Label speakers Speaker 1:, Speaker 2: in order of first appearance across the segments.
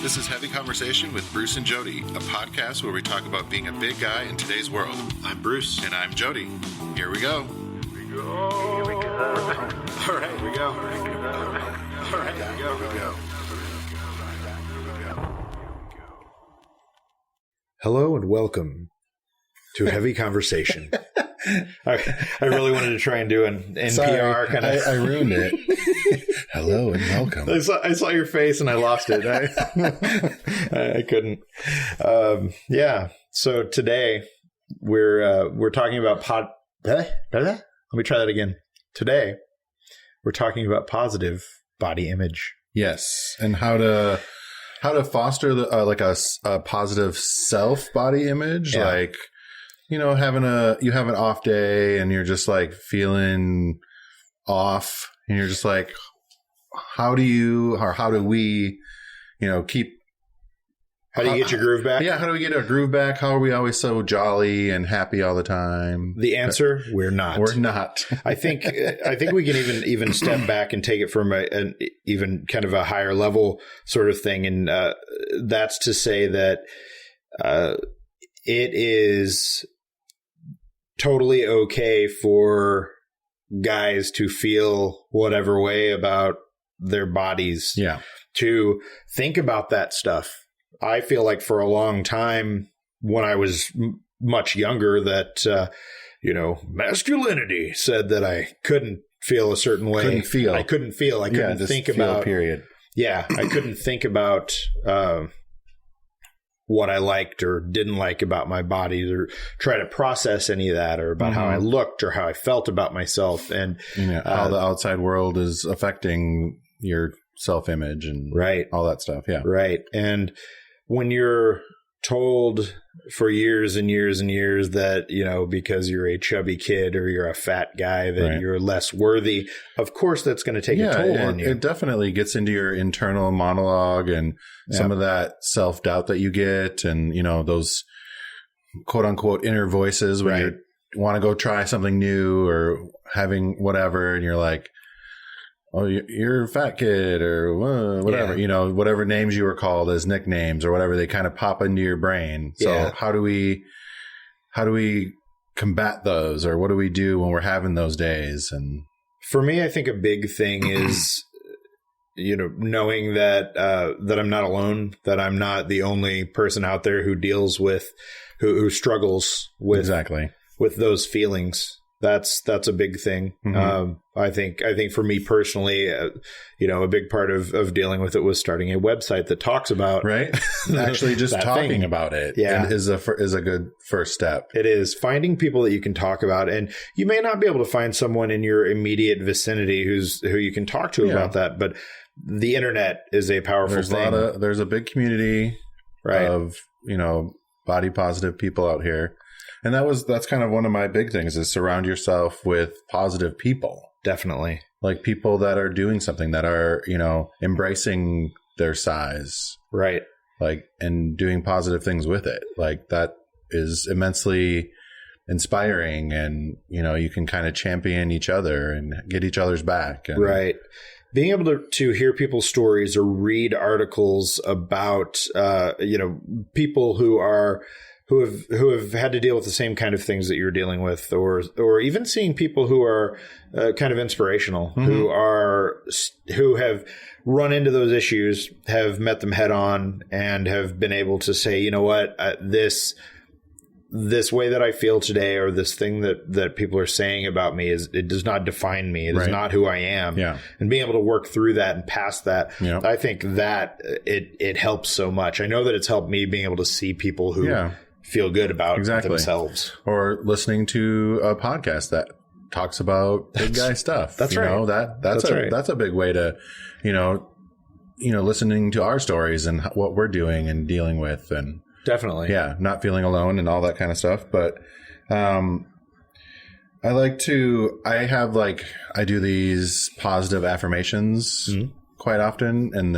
Speaker 1: This is Heavy Conversation with Bruce and Jody, a podcast where we talk about being a big guy in today's world. I'm Bruce. And I'm Jody. Here we go.
Speaker 2: Here we go. All right, we go. All right, here we go.
Speaker 3: Hello and welcome to Heavy Conversation. I really wanted to try and do an NPR kind of.
Speaker 1: I ruined it. Hello and welcome.
Speaker 3: I saw your face and I lost it. I couldn't. Yeah. So today we're talking about Let me try that again. Today we're talking about positive body image.
Speaker 1: Yes, and how to foster the a positive self body image,
Speaker 3: Yeah.
Speaker 1: like. You know, you have an off day and you're just like feeling off and you're just like, how do we, keep.
Speaker 3: How do you get your groove back?
Speaker 1: Yeah. How do we get our groove back? How are we always so jolly and happy all the time?
Speaker 3: The answer, we're not.
Speaker 1: We're not.
Speaker 3: I think we can even step back and take it from an even kind of a higher level sort of thing. And that's to say that it is totally okay for guys to feel whatever way about their bodies.
Speaker 1: Yeah.
Speaker 3: To think about that stuff. I feel like for a long time when I was much younger that, masculinity said that I couldn't feel a certain way. I couldn't think about.
Speaker 1: Period.
Speaker 3: Yeah. I couldn't think about what I liked or didn't like about my body or try to process any of that or about how I looked or how I felt about myself. And
Speaker 1: how the outside world is affecting your self-image and all that stuff. Yeah.
Speaker 3: Right. And when you're told for years and years and years that, because you're a chubby kid or you're a fat guy, that you're less worthy, of course, that's going to take a toll on you.
Speaker 1: It definitely gets into your internal monologue and some of that self-doubt that you get and, those quote unquote inner voices when you want to go try something new or having whatever. And you're like, oh, you're a fat kid or whatever, whatever names you were called as nicknames or whatever, they kind of pop into your brain. So how do we combat those, or what do we do when we're having those days? And
Speaker 3: for me, I think a big thing is, knowing that I'm not alone, that I'm not the only person out there who deals with, who struggles with with those feelings. That's a big thing. I think for me personally, a big part of dealing with it was starting a website that talks about
Speaker 1: actually just talking about it.
Speaker 3: Yeah,
Speaker 1: is a good first step.
Speaker 3: It is finding people that you can talk about, and you may not be able to find someone in your immediate vicinity who you can talk to about that, but the internet is a powerful thing.
Speaker 1: There's a big community of body positive people out here. And that's kind of one of my big things is surround yourself with positive people.
Speaker 3: Definitely.
Speaker 1: Like people that are doing something, that are, embracing their size.
Speaker 3: Right.
Speaker 1: Like, and doing positive things with it. Like that is immensely inspiring, and, you can kind of champion each other and get each other's back. And,
Speaker 3: right. Being able to hear people's stories or read articles about, people who have had to deal with the same kind of things that you're dealing with, or even seeing people who are kind of inspirational, who have run into those issues, have met them head on, and have been able to say, you know what, this way that I feel today, or this thing that people are saying about me, it does not define me. It is not who I am. Yeah. And being able to work through that and past that, I think that it helps so much. I know that it's helped me being able to see people who feel good about themselves.
Speaker 1: Or listening to a podcast that talks about big guy stuff.
Speaker 3: That's right.
Speaker 1: That's a big way to, listening to our stories and what we're doing and dealing with, and
Speaker 3: definitely.
Speaker 1: Yeah. Not feeling alone and all that kind of stuff. But, I do these positive affirmations quite often, and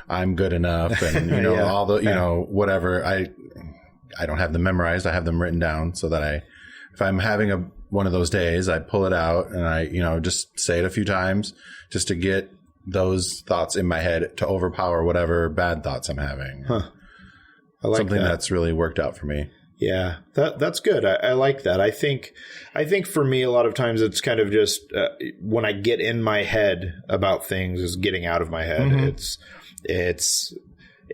Speaker 1: I'm good enough, and all the whatever. I don't have them memorized. I have them written down so that if I'm having one of those days, I pull it out and I just say it a few times just to get those thoughts in my head to overpower whatever bad thoughts I'm having.
Speaker 3: Huh. I like
Speaker 1: Something
Speaker 3: that.
Speaker 1: that's really worked out for me.
Speaker 3: Yeah, that's good. I like that. I think for me, a lot of times it's kind of just when I get in my head about things, is getting out of my head. It's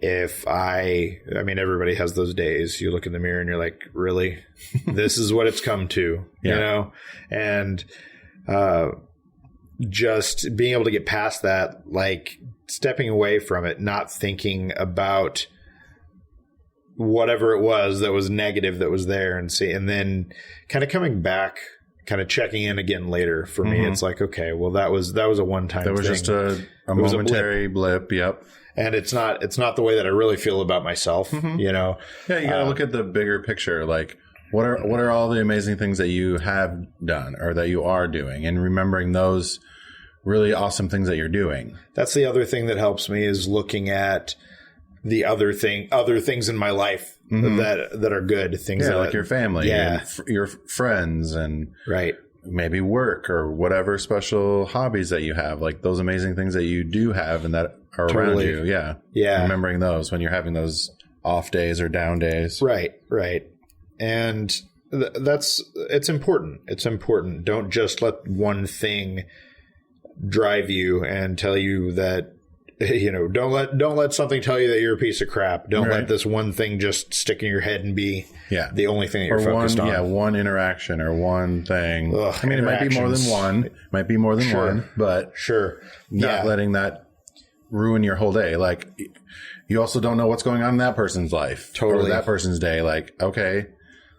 Speaker 3: if I mean, everybody has those days. You look in the mirror and you're like, really, this is what it's come to, you know? And just being able to get past that, like stepping away from it, not thinking about whatever it was that was negative that was there, and then kind of coming back, kind of checking in again later. For me, it's like, okay, well, that was a one-time thing.
Speaker 1: That was just a momentary blip. Yep.
Speaker 3: And it's not the way that I really feel about myself, you know?
Speaker 1: Yeah, you got to look at the bigger picture. Like, what are all the amazing things that you have done or that you are doing, and remembering those really awesome things that you're doing.
Speaker 3: That's the other thing that helps me, is looking at the other things in my life that are good things.
Speaker 1: Yeah, like your family, your friends, and
Speaker 3: right.
Speaker 1: maybe work or whatever special hobbies that you have, like those amazing things that you do have and that are around you. Yeah.
Speaker 3: Yeah.
Speaker 1: Remembering those when you're having those off days or down days.
Speaker 3: Right. Right. And it's important. It's important. Don't just let one thing drive you and tell you that, you know, don't let something tell you that you're a piece of crap. Don't let this one thing just stick in your head and be the only thing that you're focused on.
Speaker 1: Yeah, one interaction or one thing.
Speaker 3: Ugh,
Speaker 1: I mean, it might be more than one. It might be more than one, but not letting that ruin your whole day. Like, you also don't know what's going on in that person's life or that person's day. Like, okay,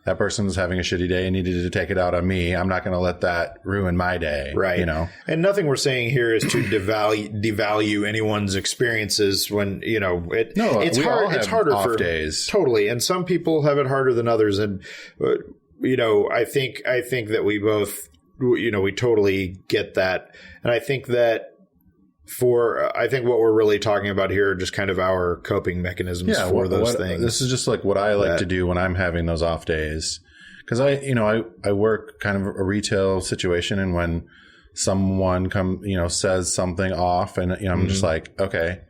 Speaker 1: that person's having a shitty day and needed to take it out on me. I'm not going to let that ruin my day.
Speaker 3: Right.
Speaker 1: You know,
Speaker 3: and nothing we're saying here is to devalue anyone's experiences when, you know, it's hard. It's harder for
Speaker 1: days.
Speaker 3: Totally. And some people have it harder than others. And, you know, I think that we both, you know, we totally get that. And I think that I think what we're really talking about here are just kind of our coping mechanisms for those things.
Speaker 1: This is just like what I like to do when I'm having those off days. Because I work kind of a retail situation, and when someone says something off, and I'm just like, okay,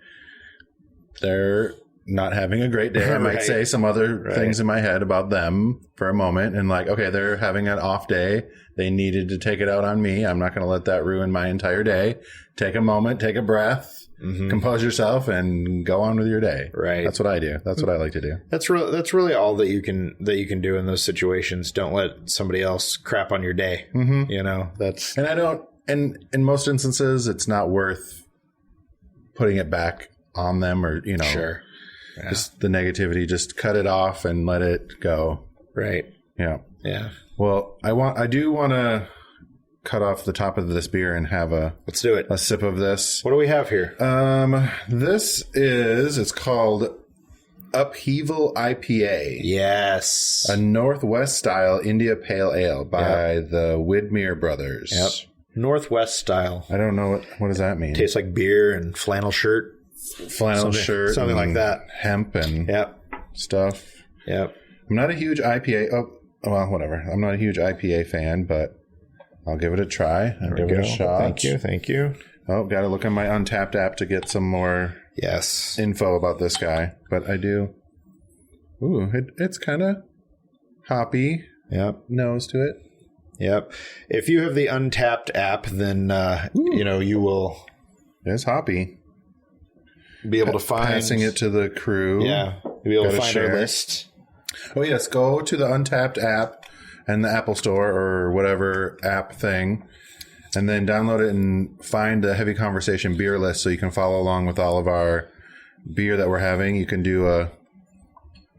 Speaker 1: they're not having a great day. I might say some other things in my head about them for a moment, and like, okay, they're having an off day. They needed to take it out on me. I'm not going to let that ruin my entire day. Take a moment, take a breath, compose yourself, and go on with your day. Right. That's what I do. That's what I like to do.
Speaker 3: That's really all that you can do in those situations. Don't let somebody else crap on your day. You know,
Speaker 1: and I don't. And in most instances, it's not worth putting it back on them, or just the negativity. Just cut it off and let it go.
Speaker 3: Right.
Speaker 1: Yeah.
Speaker 3: Yeah.
Speaker 1: Well, I do want to cut off the top of this beer and have
Speaker 3: let's do it.
Speaker 1: A sip of this.
Speaker 3: What do we have here?
Speaker 1: It's called Upheaval IPA.
Speaker 3: Yes.
Speaker 1: A Northwest style India Pale Ale by the Widmer Brothers.
Speaker 3: Yep. Northwest style.
Speaker 1: I don't know what does that mean.
Speaker 3: Tastes like beer and flannel shirt. Something like that.
Speaker 1: Hemp and stuff.
Speaker 3: Yep.
Speaker 1: I'm not a huge IPA. Oh, well, whatever. I'm not a huge IPA fan, but I'll give it a try. I'll give it a shot.
Speaker 3: Thank you.
Speaker 1: Oh, got to look on my Untapped app to get some more info about this guy. But I do. Ooh, it's kind of hoppy.
Speaker 3: Yep.
Speaker 1: Nose to it.
Speaker 3: Yep. If you have the Untapped app, then you will.
Speaker 1: It's hoppy.
Speaker 3: Be able to find
Speaker 1: passing it to the crew.
Speaker 3: Yeah. You'll be able to find our list.
Speaker 1: Oh, yes. Go to the Untapped app and the Apple Store or whatever app thing, and then download it and find the Heavy Conversation beer list so you can follow along with all of our beer that we're having. You can do a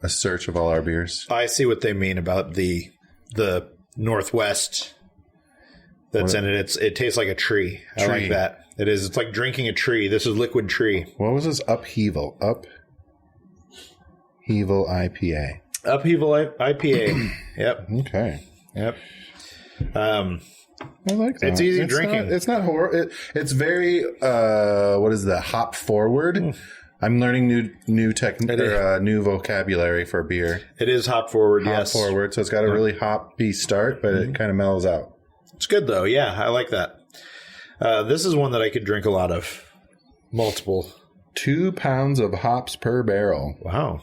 Speaker 1: search of all our beers.
Speaker 3: I see what they mean about the Northwest that's in it. It tastes like a tree. I like that. It is. It's like drinking a tree. This is liquid tree.
Speaker 1: What was this? Upheaval IPA.
Speaker 3: Upheaval IPA. Yep.
Speaker 1: Okay.
Speaker 3: Yep.
Speaker 1: I like that.
Speaker 3: It's easy drinking.
Speaker 1: It's not horrible. It's very what is that? Hop forward. I'm learning new vocabulary for beer.
Speaker 3: It is hop forward.
Speaker 1: Hop forward. So it's got a really hoppy start, but it kind of mellows out.
Speaker 3: It's good though. Yeah, I like that. This is one that I could drink a lot of. Multiple.
Speaker 1: 2 pounds of hops per barrel.
Speaker 3: Wow.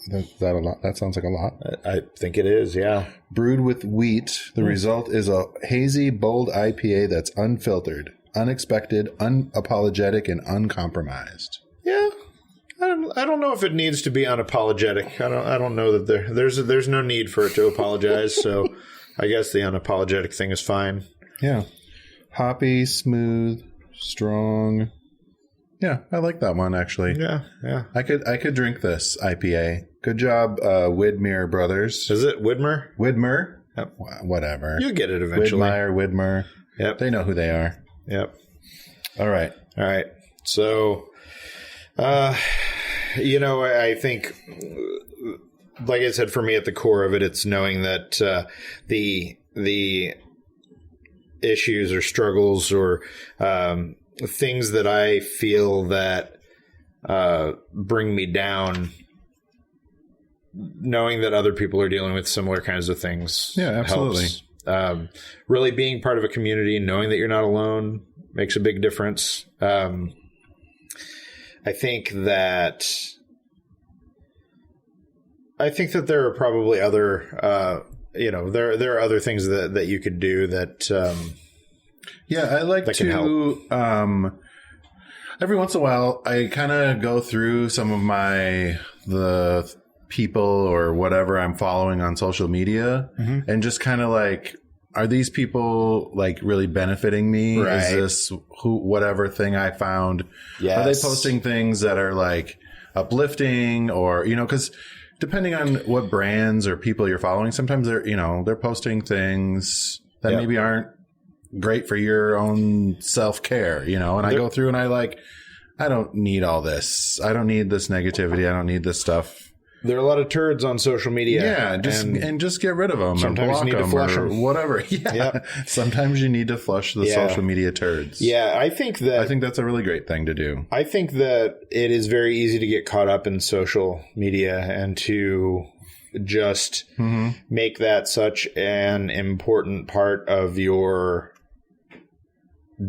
Speaker 1: Is that a lot? That sounds like a lot.
Speaker 3: I think it is, yeah.
Speaker 1: Brewed with wheat, the result is a hazy, bold IPA that's unfiltered, unexpected, unapologetic, and uncompromised.
Speaker 3: Yeah. I don't know if it needs to be unapologetic. I don't know that there's no need for it to apologize, so I guess the unapologetic thing is fine.
Speaker 1: Yeah. Hoppy, smooth, strong. Yeah, I like that one actually.
Speaker 3: Yeah.
Speaker 1: I could drink this IPA. Good job, Widmer Brothers.
Speaker 3: Is it Widmer?
Speaker 1: Widmer?
Speaker 3: Yep.
Speaker 1: Whatever.
Speaker 3: You'll get it eventually.
Speaker 1: Widmeyer, Widmer.
Speaker 3: Yep.
Speaker 1: They know who they are.
Speaker 3: Yep.
Speaker 1: All right.
Speaker 3: So, I think, like I said, for me, at the core of it, it's knowing that the issues or struggles or things that I feel that bring me down, knowing that other people are dealing with similar kinds of things.
Speaker 1: Yeah, absolutely.
Speaker 3: Helps. Really being part of a community, knowing that you're not alone makes a big difference. I think that there are probably other, there are other things that you could do that.
Speaker 1: I like to, every once in a while, I kind of go through some of the people or whatever I'm following on social media and just kind of like, are these people like really benefiting me?
Speaker 3: Right.
Speaker 1: Is this whatever thing I found?
Speaker 3: Yes.
Speaker 1: Are they posting things that are like uplifting or, because depending on what brands or people you're following, sometimes they're posting things that maybe aren't great for your own self-care, and I go through and I don't need all this. I don't need this negativity. I don't need this stuff.
Speaker 3: There are a lot of turds on social media.
Speaker 1: Yeah, just get rid of them.
Speaker 3: Sometimes
Speaker 1: and
Speaker 3: you need to flush them.
Speaker 1: Whatever. Yeah.
Speaker 3: Yep.
Speaker 1: Sometimes you need to flush the social media turds.
Speaker 3: Yeah, I think
Speaker 1: that's a really great thing to do.
Speaker 3: I think that it is very easy to get caught up in social media and to just make that such an important part of your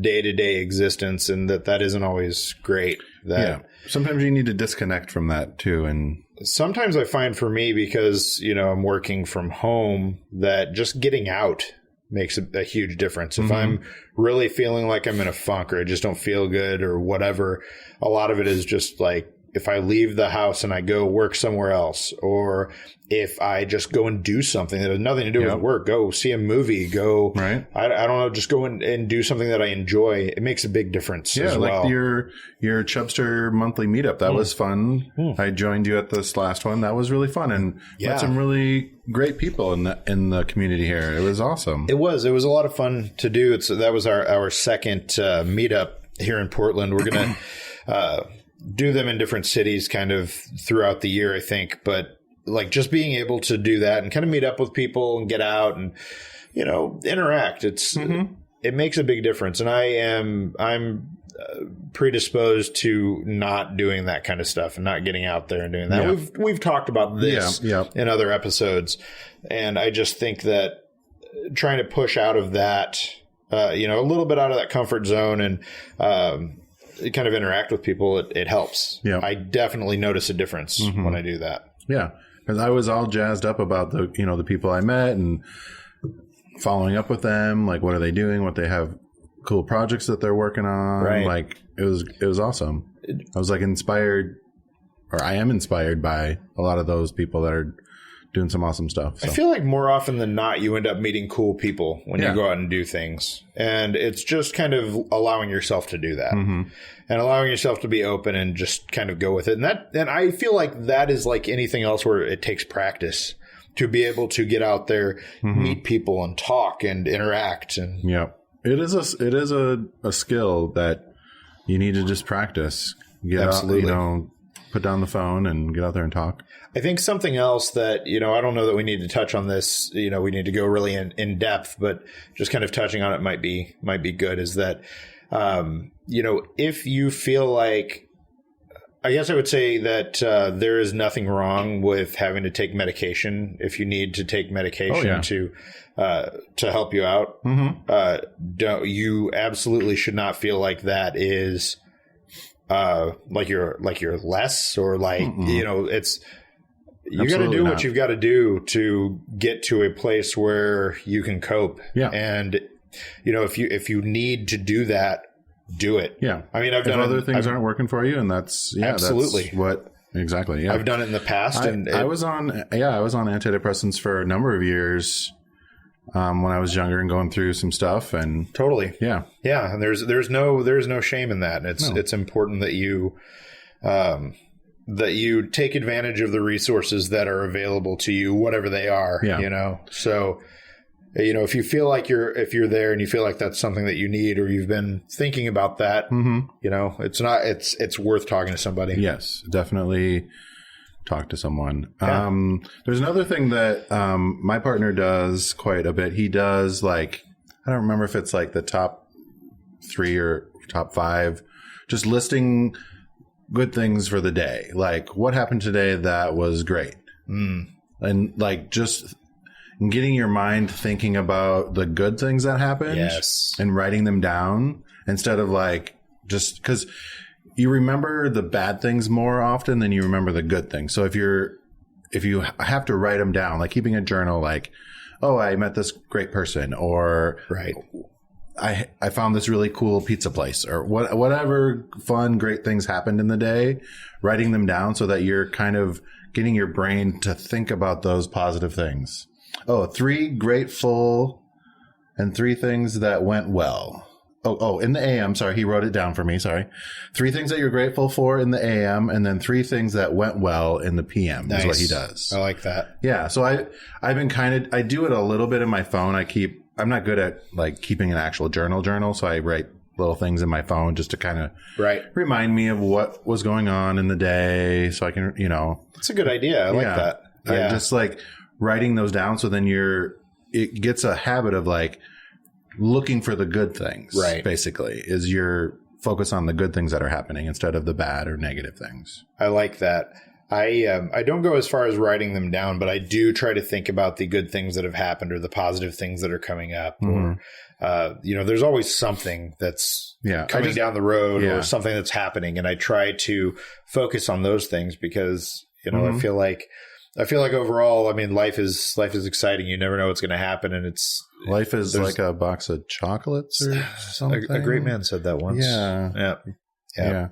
Speaker 3: day-to-day existence, and that isn't always great.
Speaker 1: Sometimes you need to disconnect from that too. And
Speaker 3: sometimes I find for me, because, I'm working from home, that just getting out makes a huge difference. If I'm really feeling like I'm in a funk or I just don't feel good or whatever, a lot of it is just like, if I leave the house and I go work somewhere else, or if I just go and do something that has nothing to do with work, go see a movie, go, I don't know, just go and do something that I enjoy. It makes a big difference as well.
Speaker 1: Like your Chubster monthly meetup. That was fun. I joined you at this last one. That was really fun. And met some really great people in the community here. It was awesome.
Speaker 3: It was a lot of fun to do. That was our second meetup here in Portland. We're going to do them in different cities kind of throughout the year, I think. But like just being able to do that and kind of meet up with people and get out and, interact, it makes a big difference. And I'm predisposed to not doing that kind of stuff and not getting out there and doing that. Yeah. We've talked about this in other episodes. And I just think that trying to push out of that, a little bit out of that comfort zone and, kind of interact with people, it helps. Yeah. I definitely notice a difference when I do that.
Speaker 1: Yeah. Because I was all jazzed up about the people I met and following up with them. Like, what are they doing? What they have cool projects that they're working on.
Speaker 3: Right.
Speaker 1: Like, it was awesome. I was like inspired, or I am inspired by a lot of those people that are doing some awesome stuff. So.
Speaker 3: I feel like more often than not, you end up meeting cool people when you go out and do things. And it's just kind of allowing yourself to do that and allowing yourself to be open and just kind of go with it. And I feel like that is like anything else where it takes practice to be able to get out there, meet people and talk and interact. And
Speaker 1: it is a skill that you need to just practice.
Speaker 3: Absolutely.
Speaker 1: Out, put down the phone and get out there and talk.
Speaker 3: I think something else that, I don't know that we need to touch on this, we need to go really in depth, but just kind of touching on it might be good, is that, if you feel like, I guess I would say that there is nothing wrong with having to take medication if you need to take medication to help you out. You absolutely should not feel like that is like you're less, or like, you know, it's, you got to
Speaker 1: Absolutely
Speaker 3: do
Speaker 1: not.
Speaker 3: what you've got to do to get to a place where you can cope.
Speaker 1: Yeah.
Speaker 3: And, you know, if you need to do that, do it.
Speaker 1: Yeah.
Speaker 3: I mean, I've
Speaker 1: If
Speaker 3: done
Speaker 1: other things aren't working for you, and that's,
Speaker 3: Absolutely.
Speaker 1: that's what, exactly. Yeah.
Speaker 3: I've done it in the past, and
Speaker 1: I was on antidepressants for a number of years when I was younger and going through some stuff, and
Speaker 3: totally.
Speaker 1: yeah,
Speaker 3: Yeah, and there's no shame in that. It's important that you take advantage of the resources that are available to you, whatever they are.
Speaker 1: Yeah.
Speaker 3: You know, so, you know, if you feel like if you're there and you feel like that's something that you need, or you've been thinking about that, you know, it's worth talking to somebody.
Speaker 1: yes, definitely talk to someone.
Speaker 3: Yeah.
Speaker 1: There's another thing that my partner does quite a bit. He does, like, I don't remember if it's like the top 3 or top 5, just listing good things for the day. Like, what happened today that was great. And like just getting your mind thinking about the good things that happened,
Speaker 3: Yes.
Speaker 1: and writing them down instead of like, just because you remember the bad things more often than you remember the good things. So if you have to write them down, like keeping a journal, like, oh, I met this great person, or
Speaker 3: Right.
Speaker 1: I found this really cool pizza place, or whatever fun, great things happened in the day, writing them down so that you're kind of getting your brain to think about those positive things. Oh, 3 grateful and 3 things that went well. Oh, in the AM. Sorry, he wrote it down for me. Sorry. 3 things that you're grateful for in the AM, and then 3 things that went well in the PM is what he does.
Speaker 3: I like that.
Speaker 1: Yeah. So I've been I do it a little bit in my phone. I'm not good at like keeping an actual journal. So I write little things in my phone just to kind of
Speaker 3: Right.
Speaker 1: remind me of what was going on in the day. So I can, you know,
Speaker 3: That's a good idea. I like that. Yeah.
Speaker 1: I just like writing those down. So then it gets a habit of like looking for the good things.
Speaker 3: Right.
Speaker 1: Basically is your focus on the good things that are happening instead of the bad or negative things.
Speaker 3: I like that. I don't go as far as writing them down, but I do try to think about the good things that have happened or the positive things that are coming up. Or, you know, there's always something that's coming down the road or something that's happening. And I try to focus on those things because, you know, I feel like overall, I mean, life is exciting. You never know what's going to happen. And
Speaker 1: Life is like a box of chocolates or something.
Speaker 3: a great man said that once.
Speaker 1: Yeah.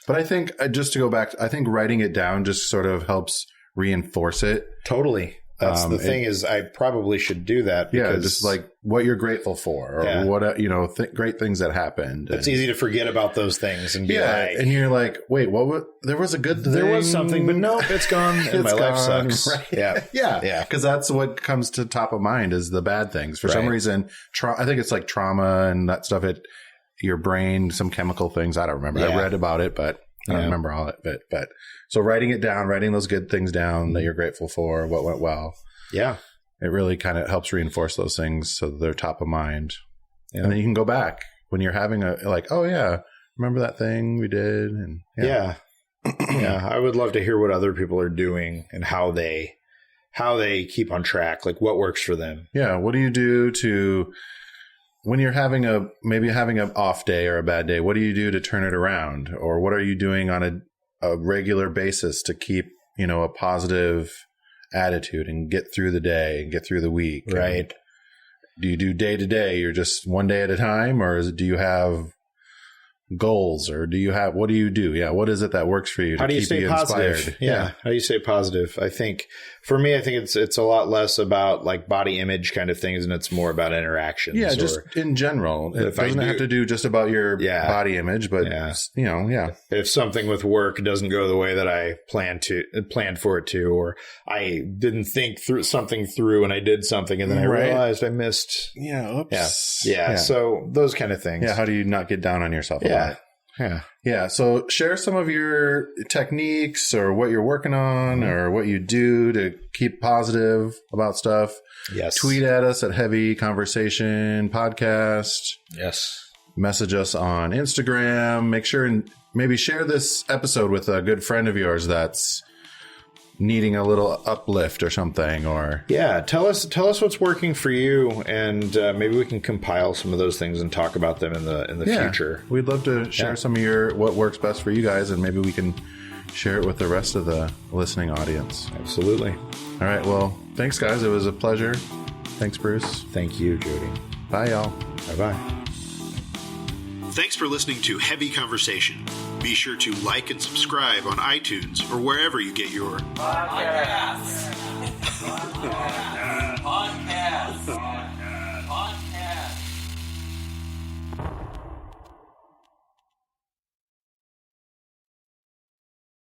Speaker 1: But I think, just to go back, I think writing it down just sort of helps reinforce it.
Speaker 3: Totally. That's the thing is I probably should do that. Because
Speaker 1: just like what you're grateful for, or what, you know, great things that happened.
Speaker 3: It's easy to forget about those things and be like,
Speaker 1: and you're like, wait, there was a good thing.
Speaker 3: There was something, but no, it's gone. And my life
Speaker 1: gone.
Speaker 3: sucks.
Speaker 1: Right. Yeah. Because that's what comes to top of mind is the bad things. For some reason, I think it's like trauma and that stuff. Your brain, some chemical things. I don't remember. I read about it, but I don't remember all of it. But so writing it down, writing those good things down that you're grateful for, what went well.
Speaker 3: Yeah.
Speaker 1: It really kind of helps reinforce those things so that they're top of mind. Yeah. And then you can go back when you're having oh yeah, remember that thing we did? And
Speaker 3: yeah. I would love to hear what other people are doing and how they keep on track, like what works for them.
Speaker 1: Yeah. What do you do when you're having an off day or a bad day? What do you do to turn it around? Or what are you doing on a regular basis to keep, you know, a positive attitude and get through the day and get through the week?
Speaker 3: Right.
Speaker 1: And do you do day to day? You're just one day at a time, or do you have goals, or what do you do? Yeah. What is it that works for you to keep you
Speaker 3: positive?
Speaker 1: inspired?
Speaker 3: Yeah. How do you stay positive? I think for me, it's a lot less about like body image kind of things, and it's more about interactions.
Speaker 1: Yeah. Just in general, it doesn't have to do just about your body image, but you know,
Speaker 3: if something with work doesn't go the way that I planned for it to, or I didn't think something through and I did something and then I realized I missed.
Speaker 1: Yeah. Oops.
Speaker 3: Yeah. So those kind of things.
Speaker 1: Yeah. How do you not get down on yourself?
Speaker 3: Yeah.
Speaker 1: So share some of your techniques or what you're working on or what you do to keep positive about stuff.
Speaker 3: Yes.
Speaker 1: Tweet at us at Heavy Conversation Podcast.
Speaker 3: Yes.
Speaker 1: Message us on Instagram. Make sure and maybe share this episode with a good friend of yours that's needing a little uplift or something, or
Speaker 3: yeah, tell us what's working for you, and maybe we can compile some of those things and talk about them in the future.
Speaker 1: We'd love to share some of what works best for you guys, and maybe we can share it with the rest of the listening audience.
Speaker 3: Absolutely.
Speaker 1: All right. Well, thanks, guys. It was a pleasure. Thanks, Bruce.
Speaker 3: Thank you, Jody.
Speaker 1: Bye, y'all.
Speaker 3: Bye-bye.
Speaker 4: Thanks for listening to Heavy Conversation. Be sure to like and subscribe on iTunes or wherever you get your podcasts.